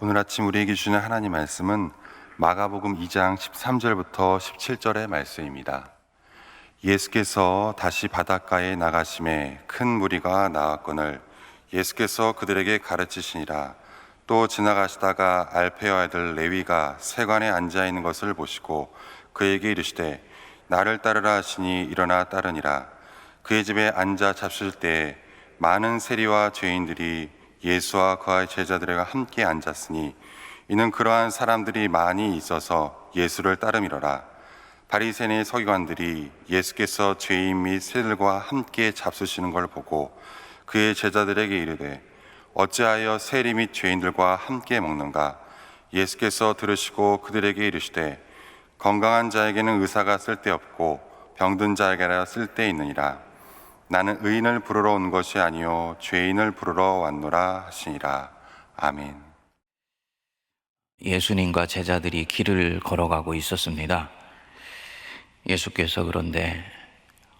오늘 아침 우리에게 주시는 하나님 말씀은 마가복음 2장 13절부터 17절의 말씀입니다. 예수께서 다시 바닷가에 나가심에 큰 무리가 나왔거늘 예수께서 그들에게 가르치시니라. 또 지나가시다가 알페의 아들 레위가 세관에 앉아 있는 것을 보시고 그에게 이르시되 나를 따르라 하시니 일어나 따르니라. 그의 집에 앉아 잡술 때에 많은 세리와 죄인들이 예수와 그의 제자들과 함께 앉았으니 이는 그러한 사람들이 많이 있어서 예수를 따름이로라. 바리새인의 서기관들이 예수께서 죄인 및 세리들과 함께 잡수시는 걸 보고 그의 제자들에게 이르되 어찌하여 세리 및 죄인들과 함께 먹는가? 예수께서 들으시고 그들에게 이르시되 건강한 자에게는 의사가 쓸데없고 병든 자에게라 쓸데있느니라. 나는 의인을 부르러 온 것이 아니요 죄인을 부르러 왔노라 하시니라. 아멘. 예수님과 제자들이 길을 걸어가고 있었습니다. 예수께서 그런데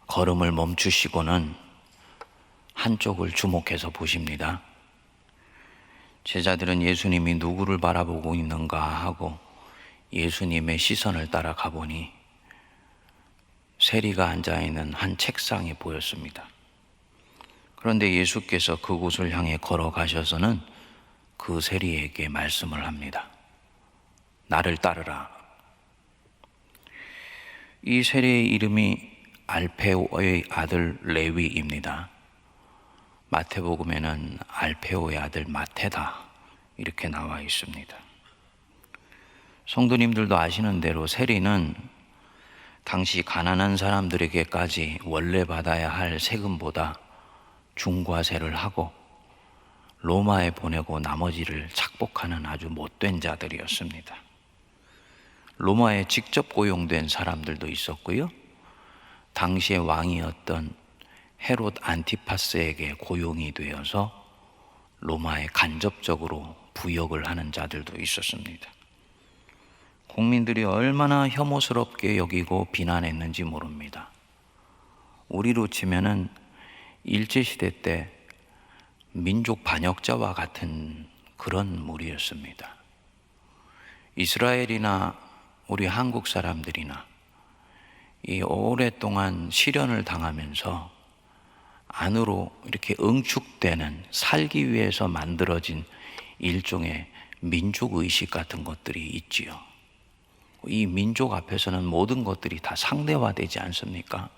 걸음을 멈추시고는 한쪽을 주목해서 보십니다. 제자들은 예수님이 누구를 바라보고 있는가 하고 예수님의 시선을 따라가 보니 세리가 앉아있는 한 책상이 보였습니다. 그런데 예수께서 그곳을 향해 걸어가셔서는 그 세리에게 말씀을 합니다. 나를 따르라. 이 세리의 이름이 알페오의 아들 레위입니다. 마태복음에는 알페오의 아들 마테다 이렇게 나와 있습니다. 성도님들도 아시는 대로 세리는 당시 가난한 사람들에게까지 원래 받아야 할 세금보다 중과세를 하고 로마에 보내고 나머지를 착복하는 아주 못된 자들이었습니다. 로마에 직접 고용된 사람들도 있었고요, 당시의 왕이었던 헤롯 안티파스에게 고용이 되어서 로마에 간접적으로 부역을 하는 자들도 있었습니다. 국민들이 얼마나 혐오스럽게 여기고 비난했는지 모릅니다. 우리로 치면은 일제시대 때 민족 반역자와 같은 그런 무리였습니다. 이스라엘이나 우리 한국 사람들이나 이 오랫동안 시련을 당하면서 안으로 이렇게 응축되는, 살기 위해서 만들어진 일종의 민족의식 같은 것들이 있지요. 이 민족 앞에서는 모든 것들이 다 상대화되지 않습니까?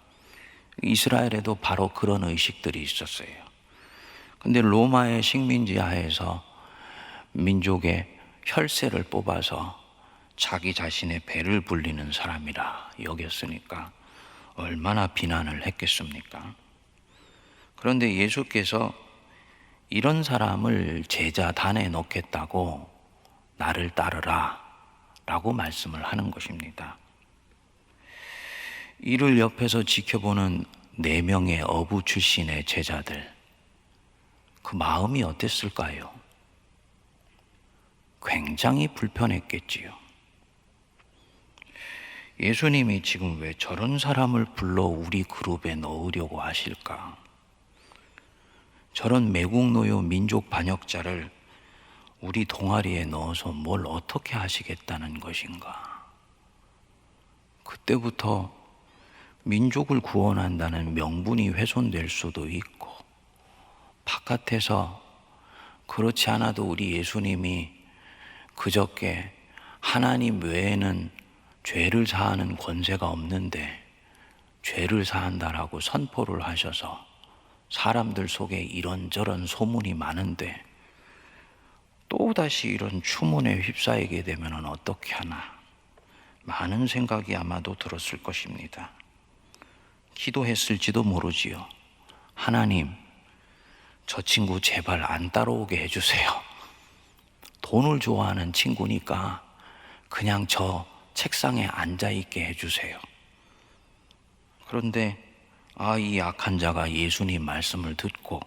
이스라엘에도 바로 그런 의식들이 있었어요. 근데 로마의 식민지 하에서 민족의 혈세를 뽑아서 자기 자신의 배를 불리는 사람이라 여겼으니까 얼마나 비난을 했겠습니까? 그런데 예수께서 이런 사람을 제자단에 넣겠다고 나를 따르라 라고 말씀을 하는 것입니다. 이를 옆에서 지켜보는 4명의 어부 출신의 제자들, 그 마음이 어땠을까요? 굉장히 불편했겠지요. 예수님이 지금 왜 저런 사람을 불러 우리 그룹에 넣으려고 하실까? 저런 매국노요 민족 반역자를 우리 동아리에 넣어서 뭘 어떻게 하시겠다는 것인가? 그때부터 민족을 구원한다는 명분이 훼손될 수도 있고, 바깥에서 그렇지 않아도 우리 예수님이 그저께 하나님 외에는 죄를 사하는 권세가 없는데 죄를 사한다라고 선포를 하셔서 사람들 속에 이런저런 소문이 많은데 또다시 이런 추문에 휩싸이게 되면 어떻게 하나, 많은 생각이 아마도 들었을 것입니다. 기도했을지도 모르지요. 하나님, 저 친구 제발 안 따라오게 해주세요. 돈을 좋아하는 친구니까 그냥 저 책상에 앉아있게 해주세요. 그런데 이 약한 자가 예수님 말씀을 듣고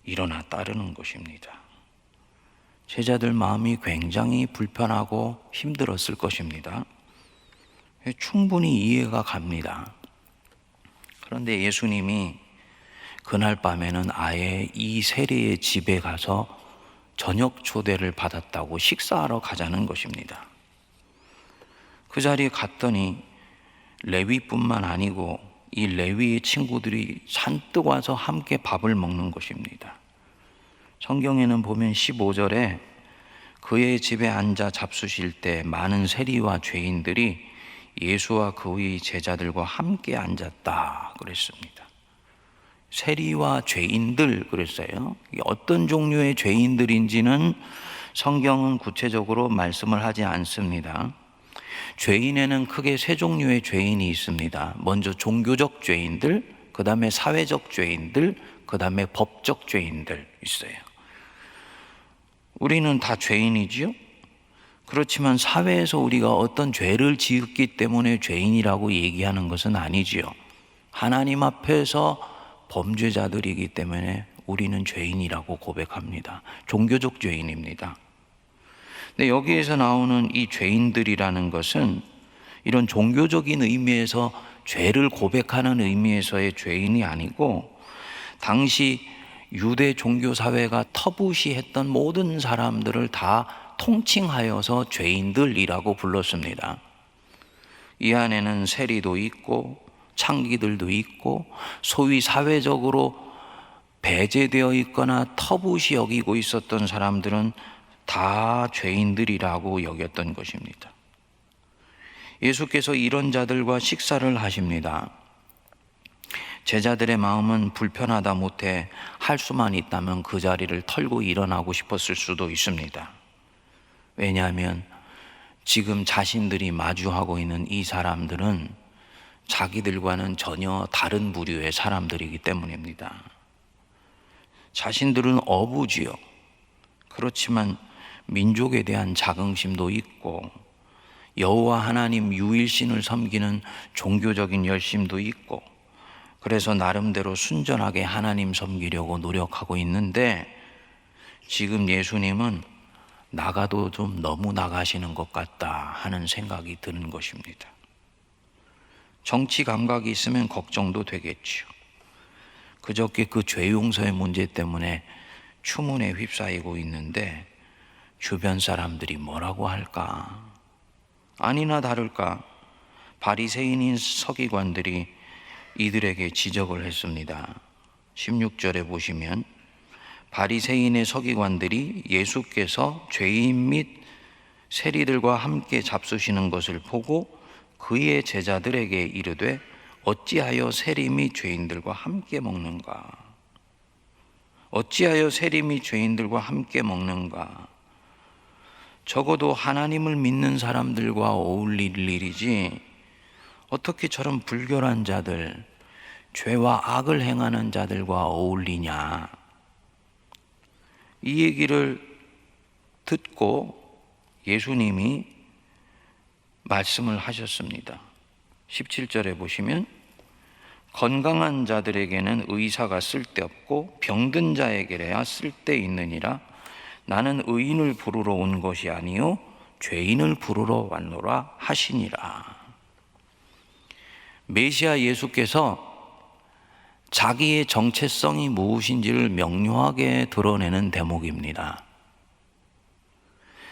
일어나 따르는 것입니다. 제자들 마음이 굉장히 불편하고 힘들었을 것입니다. 충분히 이해가 갑니다. 그런데 예수님이 그날 밤에는 아예 이 세리의 집에 가서 저녁 초대를 받았다고 식사하러 가자는 것입니다. 그 자리에 갔더니 레위뿐만 아니고 이 레위의 친구들이 잔뜩 와서 함께 밥을 먹는 것입니다. 성경에는 보면 15절에 그의 집에 앉아 잡수실 때 많은 세리와 죄인들이 예수와 그의 제자들과 함께 앉았다 그랬습니다. 세리와 죄인들 그랬어요. 어떤 종류의 죄인들인지는 성경은 구체적으로 말씀을 하지 않습니다. 죄인에는 크게 세 종류의 죄인이 있습니다. 먼저 종교적 죄인들, 그 다음에 사회적 죄인들, 그 다음에 법적 죄인들 있어요. 우리는 다 죄인이지요? 그렇지만 사회에서 우리가 어떤 죄를 지었기 때문에 죄인이라고 얘기하는 것은 아니지요. 하나님 앞에서 범죄자들이기 때문에 우리는 죄인이라고 고백합니다. 종교적 죄인입니다. 근데 여기에서 나오는 이 죄인들이라는 것은 이런 종교적인 의미에서 죄를 고백하는 의미에서의 죄인이 아니고, 당시 유대 종교 사회가 터부시했던 모든 사람들을 다 통칭하여서 죄인들이라고 불렀습니다. 이 안에는 세리도 있고 창기들도 있고 소위 사회적으로 배제되어 있거나 터부시 여기고 있었던 사람들은 다 죄인들이라고 여겼던 것입니다. 예수께서 이런 자들과 식사를 하십니다. 제자들의 마음은 불편하다 못해 할 수만 있다면 그 자리를 털고 일어나고 싶었을 수도 있습니다. 왜냐하면 지금 자신들이 마주하고 있는 이 사람들은 자기들과는 전혀 다른 부류의 사람들이기 때문입니다. 자신들은 어부지요. 그렇지만 민족에 대한 자긍심도 있고 여호와 하나님 유일신을 섬기는 종교적인 열심도 있고, 그래서 나름대로 순전하게 하나님 섬기려고 노력하고 있는데, 지금 예수님은 나가도 좀 너무 나가시는 것 같다 하는 생각이 드는 것입니다. 정치 감각이 있으면 걱정도 되겠죠. 그저께 그 죄 용서의 문제 때문에 추문에 휩싸이고 있는데 주변 사람들이 뭐라고 할까? 아니나 다를까 바리새인인 서기관들이 이들에게 지적을 했습니다. 16절에 보시면 바리새인의 서기관들이 예수께서 죄인 및 세리들과 함께 잡수시는 것을 보고 그의 제자들에게 이르되 어찌하여 세리 및 죄인들과 함께 먹는가? 어찌하여 세리 및 죄인들과 함께 먹는가? 적어도 하나님을 믿는 사람들과 어울릴 일이지 어떻게 저런 불결한 자들, 죄와 악을 행하는 자들과 어울리냐? 이 얘기를 듣고 예수님이 말씀을 하셨습니다. 17절에 보시면 건강한 자들에게는 의사가 쓸데없고 병든 자에게야 쓸데있느니라. 나는 의인을 부르러 온 것이 아니요 죄인을 부르러 왔노라 하시니라. 메시아 예수께서 자기의 정체성이 무엇인지를 명료하게 드러내는 대목입니다.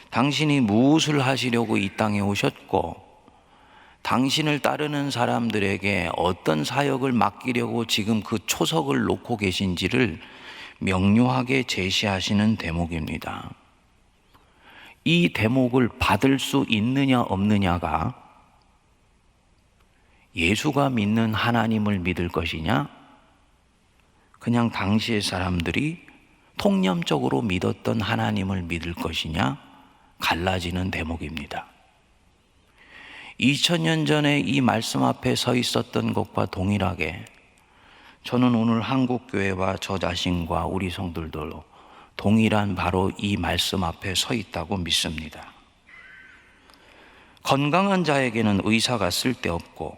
당신이 무엇을 하시려고 이 땅에 오셨고 당신을 따르는 사람들에게 어떤 사역을 맡기려고 지금 그 초석을 놓고 계신지를 명료하게 제시하시는 대목입니다. 이 대목을 받을 수 있느냐 없느냐가 예수가 믿는 하나님을 믿을 것이냐, 그냥 당시의 사람들이 통념적으로 믿었던 하나님을 믿을 것이냐 갈라지는 대목입니다. 2000년 전에 이 말씀 앞에 서 있었던 것과 동일하게 저는 오늘 한국교회와 저 자신과 우리 성들도 동일한 바로 이 말씀 앞에 서 있다고 믿습니다. 건강한 자에게는 의사가 쓸데없고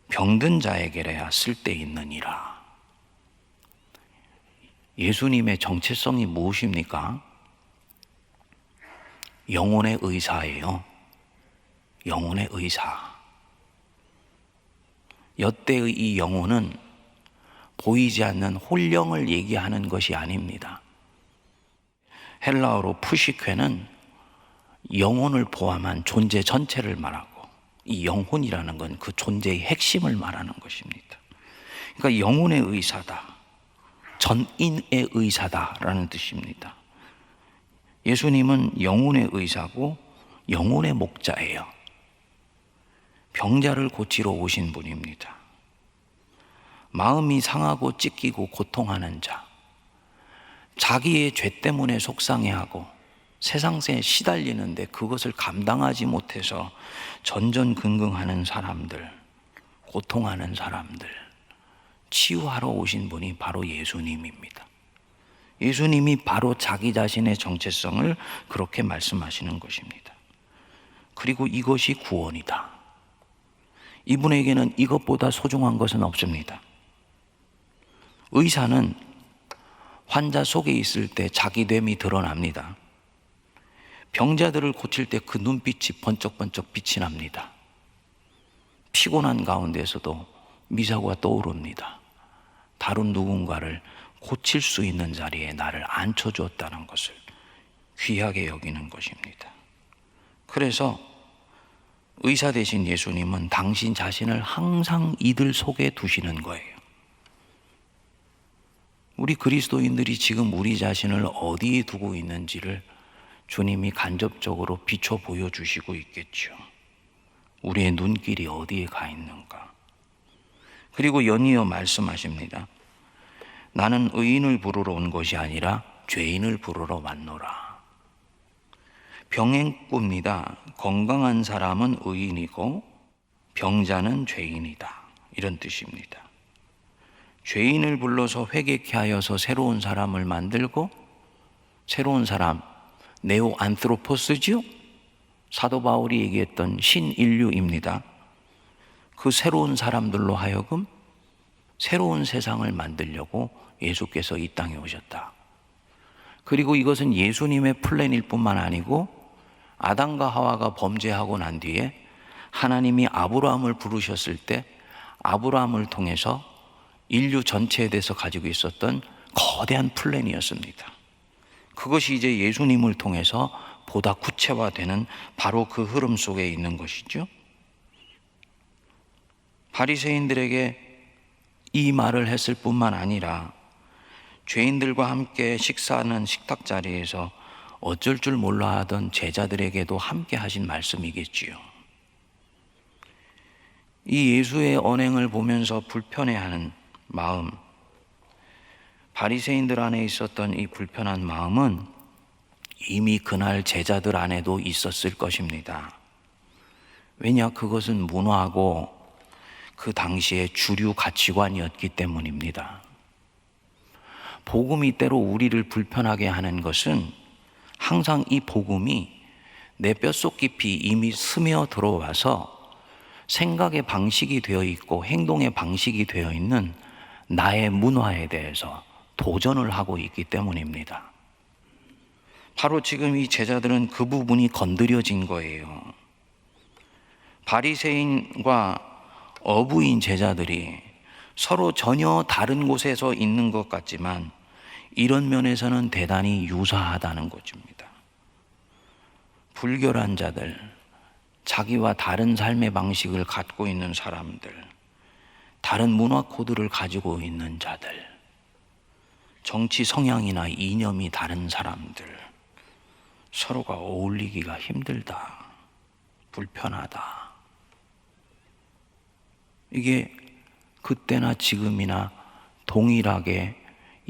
병든 자에게야 쓸데있느니라. 예수님의 정체성이 무엇입니까? 영혼의 의사예요. 영혼의 의사. 여태의 이 영혼은 보이지 않는 혼령을 얘기하는 것이 아닙니다. 헬라어로 푸시케는 영혼을 포함한 존재 전체를 말하고, 이 영혼이라는 건 그 존재의 핵심을 말하는 것입니다. 그러니까 영혼의 의사다, 전인의 의사다라는 뜻입니다. 예수님은 영혼의 의사고 영혼의 목자예요. 병자를 고치러 오신 분입니다. 마음이 상하고 찢기고 고통하는 자, 자기의 죄 때문에 속상해하고 세상에 시달리는데 그것을 감당하지 못해서 전전긍긍하는 사람들, 고통하는 사람들 치유하러 오신 분이 바로 예수님입니다. 예수님이 바로 자기 자신의 정체성을 그렇게 말씀하시는 것입니다. 그리고 이것이 구원이다. 이분에게는 이것보다 소중한 것은 없습니다. 의사는 환자 속에 있을 때 자기됨이 드러납니다. 병자들을 고칠 때 그 눈빛이 번쩍번쩍 빛이 납니다. 피곤한 가운데서도 미사고가 떠오릅니다. 다른 누군가를 고칠 수 있는 자리에 나를 앉혀주었다는 것을 귀하게 여기는 것입니다. 그래서 의사 되신 예수님은 당신 자신을 항상 이들 속에 두시는 거예요. 우리 그리스도인들이 지금 우리 자신을 어디에 두고 있는지를 주님이 간접적으로 비춰 보여주시고 있겠죠. 우리의 눈길이 어디에 가 있는가. 그리고 연이어 말씀하십니다. 나는 의인을 부르러 온 것이 아니라 죄인을 부르러 왔노라. 병행꾼입니다. 건강한 사람은 의인이고 병자는 죄인이다, 이런 뜻입니다. 죄인을 불러서 회개케 하여서 새로운 사람을 만들고, 새로운 사람, 네오 안트로포스죠? 사도 바울이 얘기했던 신인류입니다. 그 새로운 사람들로 하여금 새로운 세상을 만들려고 예수께서 이 땅에 오셨다. 그리고 이것은 예수님의 플랜일 뿐만 아니고 아담과 하와가 범죄하고 난 뒤에 하나님이 아브라함을 부르셨을 때 아브라함을 통해서 인류 전체에 대해서 가지고 있었던 거대한 플랜이었습니다. 그것이 이제 예수님을 통해서 보다 구체화되는 바로 그 흐름 속에 있는 것이죠. 바리새인들에게 이 말을 했을 뿐만 아니라 죄인들과 함께 식사하는 식탁 자리에서 어쩔 줄 몰라 하던 제자들에게도 함께 하신 말씀이겠지요. 이 예수의 언행을 보면서 불편해하는 마음, 바리새인들 안에 있었던 이 불편한 마음은 이미 그날 제자들 안에도 있었을 것입니다. 왜냐, 그것은 문화고 그 당시의 주류 가치관이었기 때문입니다. 복음이 때로 우리를 불편하게 하는 것은 항상 이 복음이 내 뼛속 깊이 이미 스며 들어와서 생각의 방식이 되어 있고 행동의 방식이 되어 있는 나의 문화에 대해서 도전을 하고 있기 때문입니다. 바로 지금 이 제자들은 그 부분이 건드려진 거예요. 바리새인과 어부인 제자들이 서로 전혀 다른 곳에서 있는 것 같지만 이런 면에서는 대단히 유사하다는 것입니다. 불결한 자들, 자기와 다른 삶의 방식을 갖고 있는 사람들, 다른 문화 코드를 가지고 있는 자들, 정치 성향이나 이념이 다른 사람들, 서로가 어울리기가 힘들다, 불편하다. 이게 그때나 지금이나 동일하게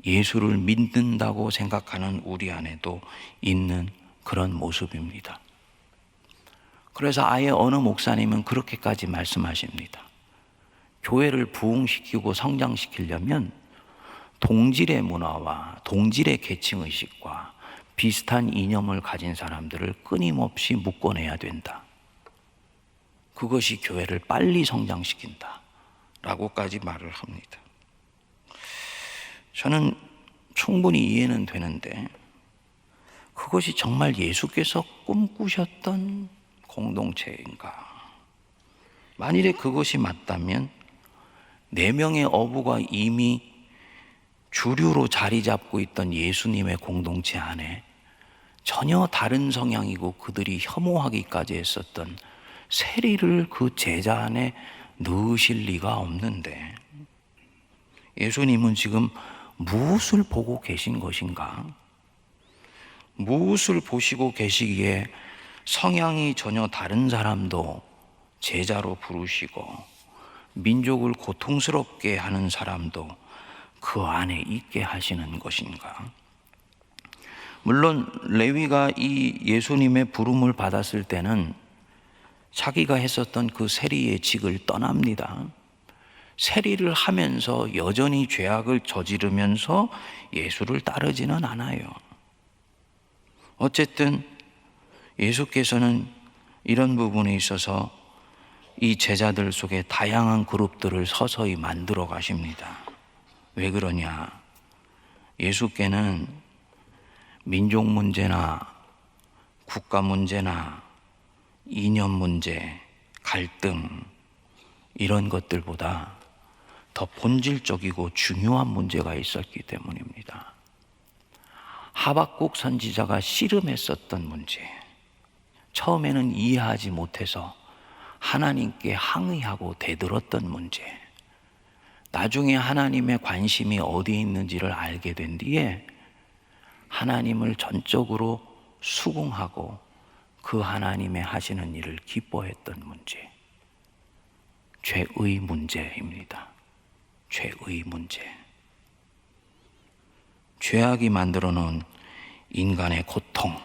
예수를 믿는다고 생각하는 우리 안에도 있는 그런 모습입니다. 그래서 아예 어느 목사님은 그렇게까지 말씀하십니다. 교회를 부흥시키고 성장시키려면 동질의 문화와 동질의 계층의식과 비슷한 이념을 가진 사람들을 끊임없이 묶어내야 된다. 그것이 교회를 빨리 성장시킨다 라고까지 말을 합니다. 저는 충분히 이해는 되는데 그것이 정말 예수께서 꿈꾸셨던 공동체인가? 만일에 그것이 맞다면 4명의 어부가 이미 주류로 자리 잡고 있던 예수님의 공동체 안에 전혀 다른 성향이고 그들이 혐오하기까지 했었던 세리를 그 제자 안에 넣으실 리가 없는데 예수님은 지금 무엇을 보고 계신 것인가? 무엇을 보시고 계시기에 성향이 전혀 다른 사람도 제자로 부르시고 민족을 고통스럽게 하는 사람도 그 안에 있게 하시는 것인가? 물론 레위가 이 예수님의 부름을 받았을 때는 자기가 했었던 그 세리의 직을 떠납니다. 세리를 하면서 여전히 죄악을 저지르면서 예수를 따르지는 않아요. 어쨌든 예수께서는 이런 부분에 있어서 이 제자들 속에 다양한 그룹들을 서서히 만들어 가십니다. 왜 그러냐? 예수께는 민족 문제나 국가 문제나 이념 문제, 갈등 이런 것들보다 더 본질적이고 중요한 문제가 있었기 때문입니다. 하박국 선지자가 씨름했었던 문제, 처음에는 이해하지 못해서 하나님께 항의하고 대들었던 문제, 나중에 하나님의 관심이 어디에 있는지를 알게 된 뒤에 하나님을 전적으로 수긍하고 그 하나님의 하시는 일을 기뻐했던 문제, 죄의 문제입니다. 죄의 문제. 죄악이 만들어 놓은 인간의 고통,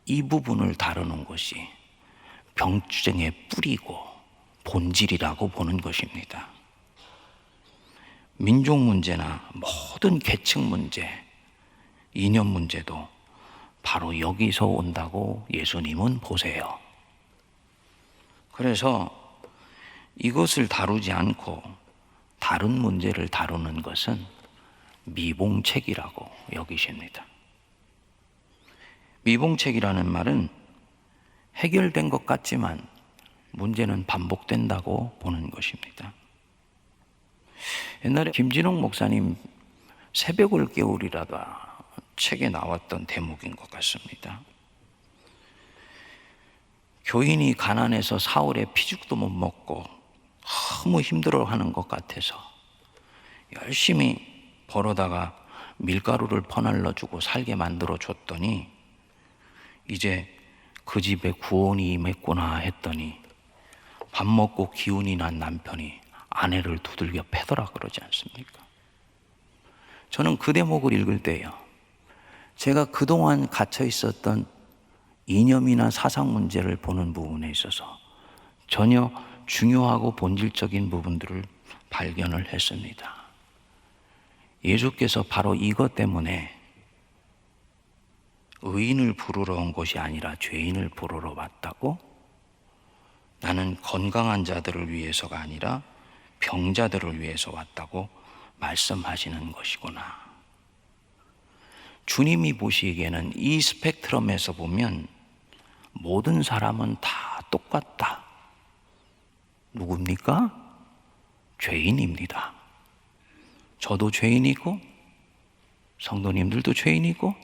이 부분을 다루는 것이 병증의 뿌리고 본질이라고 보는 것입니다. 민족 문제나 모든 계층 문제, 이념 문제도 바로 여기서 온다고 예수님은 보세요. 그래서 이것을 다루지 않고 다른 문제를 다루는 것은 미봉책이라고 여기십니다. 미봉책이라는 말은 해결된 것 같지만 문제는 반복된다고 보는 것입니다. 옛날에 김진홍 목사님 새벽을 깨우리라다 책에 나왔던 대목인 것 같습니다. 교인이 가난해서 사흘에 피죽도 못 먹고 너무 힘들어하는 것 같아서 열심히 벌어다가 밀가루를 퍼날려주고 살게 만들어 줬더니 이제 그 집에 구원이 임했구나 했더니 밥 먹고 기운이 난 남편이 아내를 두들겨 패더라 그러지 않습니까? 저는 그 대목을 읽을 때요, 제가 그동안 갇혀 있었던 이념이나 사상 문제를 보는 부분에 있어서 전혀 중요하고 본질적인 부분들을 발견을 했습니다. 예수께서 바로 이것 때문에 의인을 부르러 온 것이 아니라 죄인을 부르러 왔다고? 나는 건강한 자들을 위해서가 아니라 병자들을 위해서 왔다고 말씀하시는 것이구나. 주님이 보시기에는 이 스펙트럼에서 보면 모든 사람은 다 똑같다. 누굽니까? 죄인입니다. 저도 죄인이고, 성도님들도 죄인이고,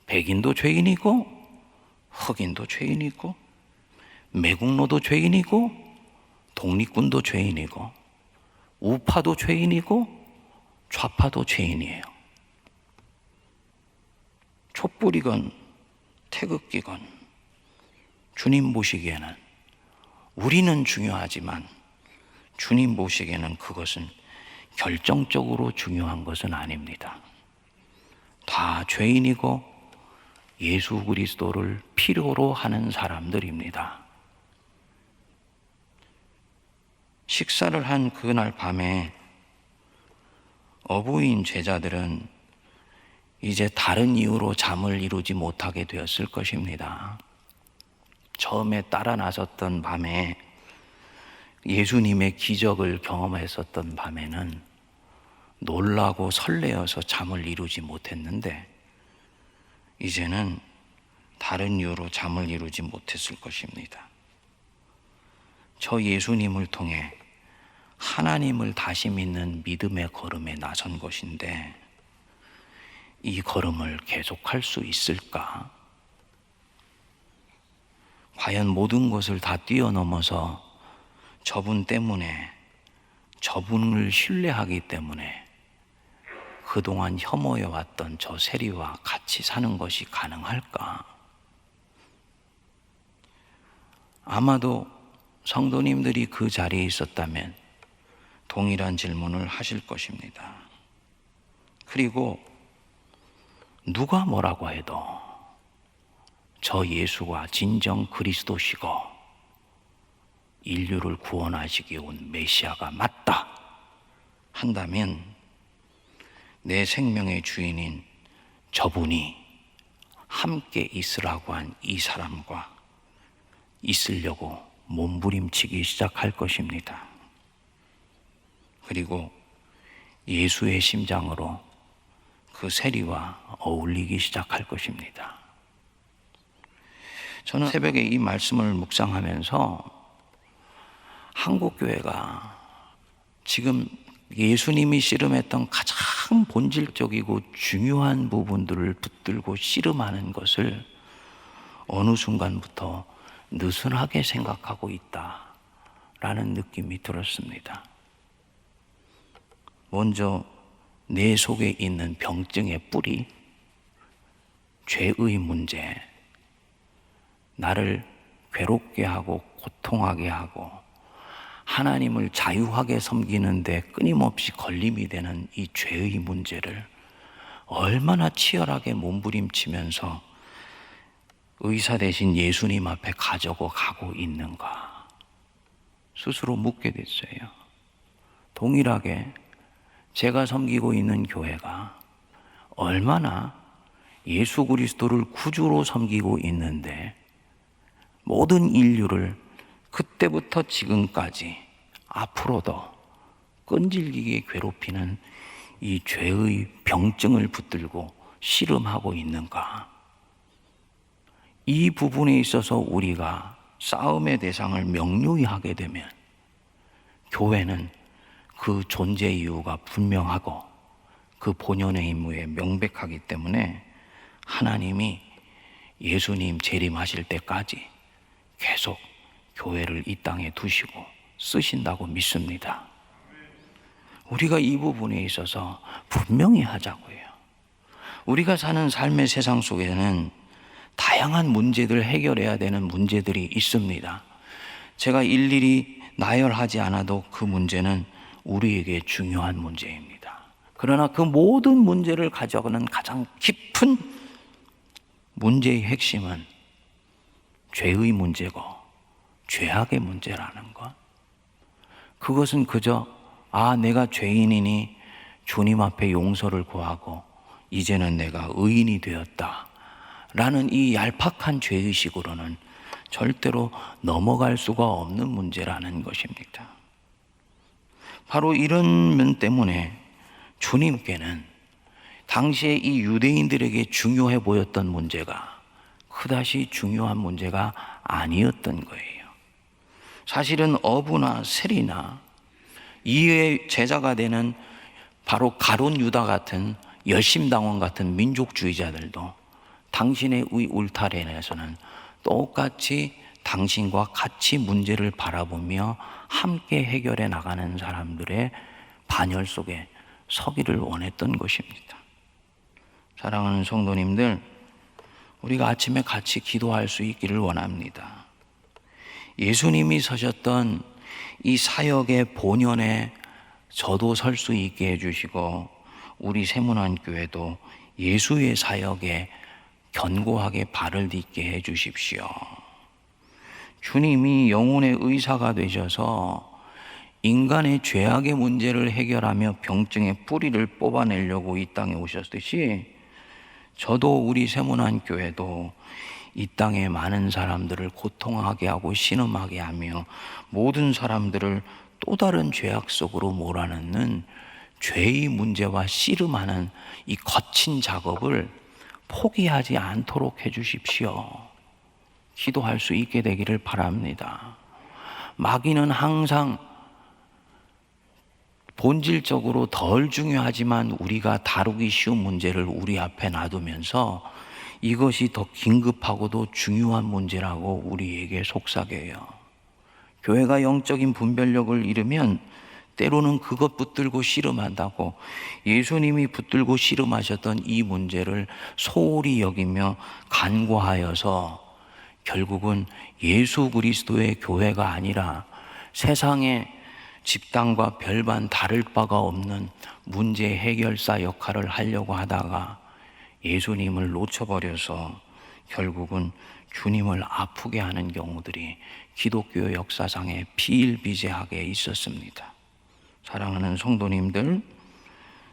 백인도 죄인이고, 흑인도 죄인이고, 매국노도 죄인이고, 독립군도 죄인이고, 우파도 죄인이고, 좌파도 죄인이에요. 촛불이건 태극기건 주님 보시기에는 우리는 중요하지만 주님 보시기에는 그것은 결정적으로 중요한 것은 아닙니다. 다 죄인이고 예수 그리스도를 필요로 하는 사람들입니다. 식사를 한 그날 밤에 어부인 제자들은 이제 다른 이유로 잠을 이루지 못하게 되었을 것입니다. 처음에 따라 나섰던 밤에 예수님의 기적을 경험했었던 밤에는 놀라고 설레어서 잠을 이루지 못했는데 이제는 다른 이유로 잠을 이루지 못했을 것입니다. 저 예수님을 통해 하나님을 다시 믿는 믿음의 걸음에 나선 것인데 이 걸음을 계속할 수 있을까? 과연 모든 것을 다 뛰어넘어서 저분 때문에, 저분을 신뢰하기 때문에 그동안 혐오해왔던 저 세리와 같이 사는 것이 가능할까? 아마도 성도님들이 그 자리에 있었다면 동일한 질문을 하실 것입니다. 그리고 누가 뭐라고 해도 저 예수가 진정 그리스도시고 인류를 구원하시기 온 메시아가 맞다 한다면 내 생명의 주인인 저분이 함께 있으라고 한 이 사람과 있으려고 몸부림치기 시작할 것입니다. 그리고 예수의 심장으로 그 세리와 어울리기 시작할 것입니다. 저는 새벽에 이 말씀을 묵상하면서 한국교회가 지금 예수님이 씨름했던 가장 본질적이고 중요한 부분들을 붙들고 씨름하는 것을 어느 순간부터 느슨하게 생각하고 있다라는 느낌이 들었습니다. 먼저 내 속에 있는 병증의 뿌리, 죄의 문제, 나를 괴롭게 하고 고통하게 하고 하나님을 자유하게 섬기는데 끊임없이 걸림이 되는 이 죄의 문제를 얼마나 치열하게 몸부림치면서 의사 대신 예수님 앞에 가져고 가고 있는가 스스로 묻게 됐어요. 동일하게 제가 섬기고 있는 교회가 얼마나 예수 그리스도를 구주로 섬기고 있는데 모든 인류를 그때부터 지금까지 앞으로도 끈질기게 괴롭히는 이 죄의 병증을 붙들고 씨름하고 있는가? 이 부분에 있어서 우리가 싸움의 대상을 명료히 하게 되면 교회는 그 존재 이유가 분명하고 그 본연의 임무에 명백하기 때문에 하나님이 예수님 재림하실 때까지 계속 교회를 이 땅에 두시고 쓰신다고 믿습니다. 우리가 이 부분에 있어서 분명히 하자고요. 우리가 사는 삶의 세상 속에는 다양한 문제들 해결해야 되는 문제들이 있습니다. 제가 일일이 나열하지 않아도 그 문제는 우리에게 중요한 문제입니다. 그러나 그 모든 문제를 가져가는 가장 깊은 문제의 핵심은 죄의 문제고 죄악의 문제라는 것. 그것은 그저 내가 죄인이니 주님 앞에 용서를 구하고 이제는 내가 의인이 되었다 라는 이 얄팍한 죄의식으로는 절대로 넘어갈 수가 없는 문제라는 것입니다. 바로 이런 면 때문에 주님께는 당시에 이 유대인들에게 중요해 보였던 문제가 그다지 중요한 문제가 아니었던 거예요. 사실은 어부나 세리나 이의 제자가 되는 바로 가룟 유다 같은 열심당원 같은 민족주의자들도 당신의 울타리에서는 똑같이 당신과 같이 문제를 바라보며 함께 해결해 나가는 사람들의 반열 속에 서기를 원했던 것입니다. 사랑하는 성도님들, 우리가 아침에 같이 기도할 수 있기를 원합니다. 예수님이 서셨던 이 사역의 본연에 저도 설 수 있게 해주시고 우리 세문안교회도 예수의 사역에 견고하게 발을 딛게 해주십시오. 주님이 영혼의 의사가 되셔서 인간의 죄악의 문제를 해결하며 병증의 뿌리를 뽑아내려고 이 땅에 오셨듯이 저도 우리 세문안교회도 이 땅에 많은 사람들을 고통하게 하고 신음하게 하며 모든 사람들을 또 다른 죄악 속으로 몰아넣는 죄의 문제와 씨름하는 이 거친 작업을 포기하지 않도록 해주십시오. 기도할 수 있게 되기를 바랍니다. 마귀는 항상 본질적으로 덜 중요하지만 우리가 다루기 쉬운 문제를 우리 앞에 놔두면서 이것이 더 긴급하고도 중요한 문제라고 우리에게 속삭여요. 교회가 영적인 분별력을 잃으면 때로는 그것 붙들고 씨름한다고 예수님이 붙들고 씨름하셨던 이 문제를 소홀히 여기며 간과하여서 결국은 예수 그리스도의 교회가 아니라 세상의 집단과 별반 다를 바가 없는 문제 해결사 역할을 하려고 하다가 예수님을 놓쳐버려서 결국은 주님을 아프게 하는 경우들이 기독교 역사상에 비일비재하게 있었습니다. 사랑하는 성도님들,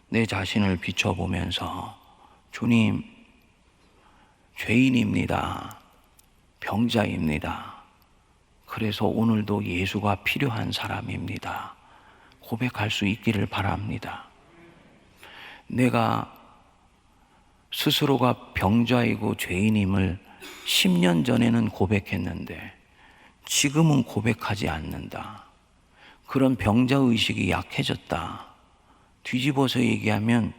내 자신을 비춰보면서 주님, 죄인입니다. 병자입니다. 그래서 오늘도 예수가 필요한 사람입니다. 고백할 수 있기를 바랍니다. 내가 스스로가 병자이고 죄인임을 10년 전에는 고백했는데 지금은 고백하지 않는다. 그런 병자의식이 약해졌다. 뒤집어서 얘기하면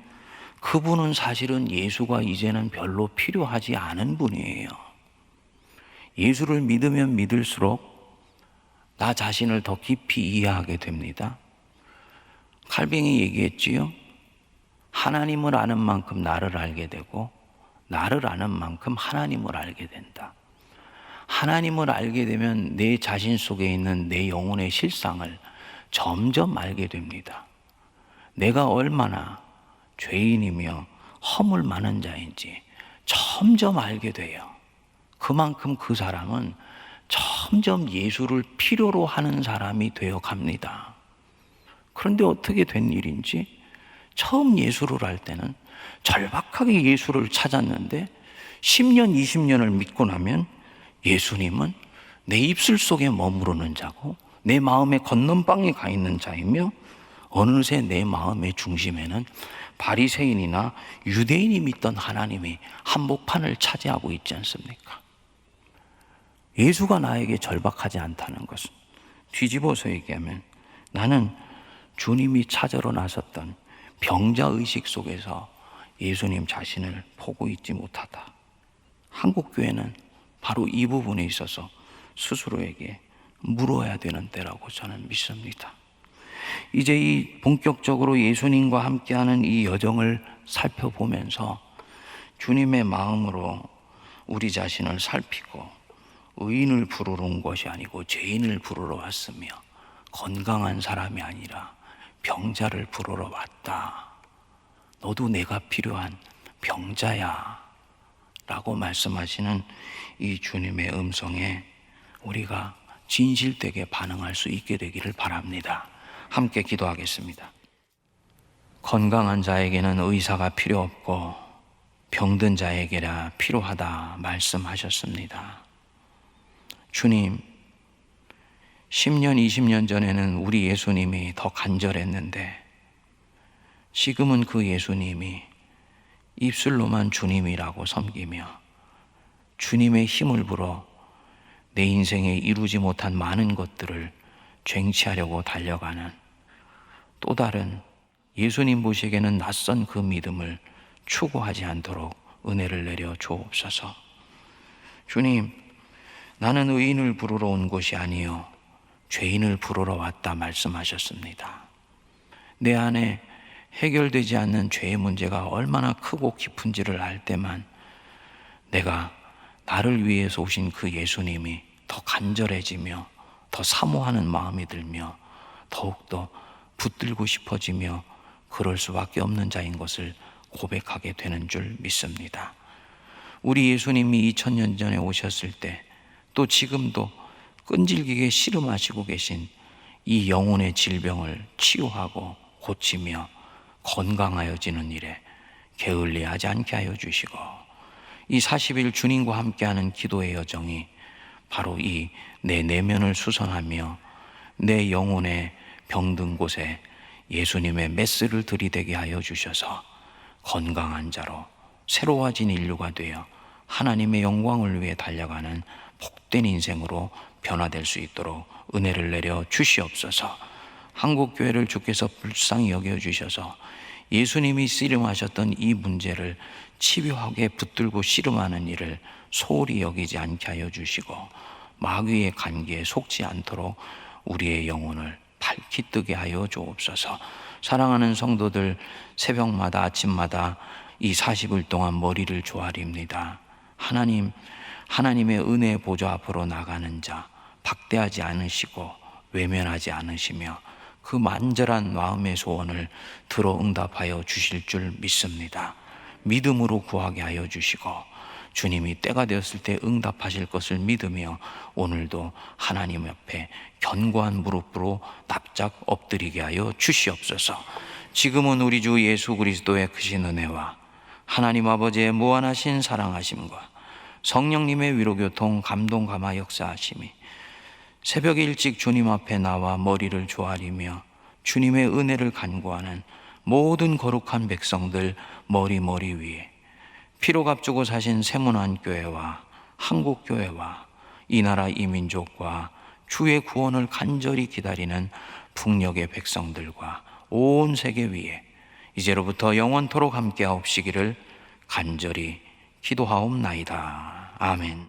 그분은 사실은 예수가 이제는 별로 필요하지 않은 분이에요. 예수를 믿으면 믿을수록 나 자신을 더 깊이 이해하게 됩니다. 칼뱅이 얘기했지요. 하나님을 아는 만큼 나를 알게 되고 나를 아는 만큼 하나님을 알게 된다. 하나님을 알게 되면 내 자신 속에 있는 내 영혼의 실상을 점점 알게 됩니다. 내가 얼마나 죄인이며 허물 많은 자인지 점점 알게 돼요. 그만큼 그 사람은 점점 예수를 필요로 하는 사람이 되어 갑니다. 그런데 어떻게 된 일인지 처음 예수를 알 때는 절박하게 예수를 찾았는데 10년, 20년을 믿고 나면 예수님은 내 입술 속에 머무르는 자고 내 마음에 건넌방에 가 있는 자이며 어느새 내 마음의 중심에는 바리새인이나 유대인이 믿던 하나님이 한복판을 차지하고 있지 않습니까? 예수가 나에게 절박하지 않다는 것은 뒤집어서 얘기하면 나는 주님이 찾으러 나섰던 병자의식 속에서 예수님 자신을 보고 있지 못하다. 한국교회는 바로 이 부분에 있어서 스스로에게 물어야 되는 때라고 저는 믿습니다. 이제 이 본격적으로 예수님과 함께하는 이 여정을 살펴보면서 주님의 마음으로 우리 자신을 살피고 의인을 부르러 온 것이 아니고 죄인을 부르러 왔으며 건강한 사람이 아니라 병자를 부르러 왔다. 너도 내가 필요한 병자야 라고 말씀하시는 이 주님의 음성에 우리가 진실되게 반응할 수 있게 되기를 바랍니다. 함께 기도하겠습니다. 건강한 자에게는 의사가 필요 없고 병든 자에게라 필요하다 말씀하셨습니다. 주님, 10년, 20년 전에는 우리 예수님이 더 간절했는데 지금은 그 예수님이 입술로만 주님이라고 섬기며 주님의 힘을 불어 내 인생에 이루지 못한 많은 것들을 쟁취하려고 달려가는 또 다른 예수님 보시기에는 낯선 그 믿음을 추구하지 않도록 은혜를 내려 주옵소서. 주님, 나는 의인을 부르러 온 것이 아니요 죄인을 부르러 왔다 말씀하셨습니다. 내 안에 해결되지 않는 죄의 문제가 얼마나 크고 깊은지를 알 때만 내가 나를 위해서 오신 그 예수님이 더 간절해지며 더 사모하는 마음이 들며 더욱더 붙들고 싶어지며 그럴 수밖에 없는 자인 것을 고백하게 되는 줄 믿습니다. 우리 예수님이 2000년 전에 오셨을 때 또 지금도 끈질기게 씨름하시고 계신 이 영혼의 질병을 치유하고 고치며 건강하여지는 일에 게을리하지 않게 하여 주시고 이 40일 주님과 함께하는 기도의 여정이 바로 이 내 내면을 수선하며 내 영혼의 병든 곳에 예수님의 메스를 들이대게 하여 주셔서 건강한 자로 새로워진 인류가 되어 하나님의 영광을 위해 달려가는 복된 인생으로 변화될 수 있도록 은혜를 내려 주시옵소서. 한국교회를 주께서 불쌍히 여겨주셔서 예수님이 씨름하셨던 이 문제를 집요하게 붙들고 씨름하는 일을 소홀히 여기지 않게 하여 주시고 마귀의 관계에 속지 않도록 우리의 영혼을 밝히 뜨게 하여 주옵소서. 사랑하는 성도들, 새벽마다 아침마다 이 40일 동안 머리를 조아립니다. 하나님의 은혜의 보좌 앞으로 나가는 자, 박대하지 않으시고 외면하지 않으시며 그 만절한 마음의 소원을 들어 응답하여 주실 줄 믿습니다. 믿음으로 구하게 하여 주시고 주님이 때가 되었을 때 응답하실 것을 믿으며 오늘도 하나님 옆에 견고한 무릎으로 납작 엎드리게 하여 주시옵소서. 지금은 우리 주 예수 그리스도의 크신 은혜와 하나님 아버지의 무한하신 사랑하심과 성령님의 위로교통 감동 감화 역사하심이 새벽에 일찍 주님 앞에 나와 머리를 조아리며 주님의 은혜를 간구하는 모든 거룩한 백성들 머리 위에 피로 값주고 사신 세문안교회와 한국교회와 이 나라 이민족과 주의 구원을 간절히 기다리는 북녘의 백성들과 온 세계 위에 이제로부터 영원토록 함께하옵시기를 간절히 기도하옵나이다. 아멘.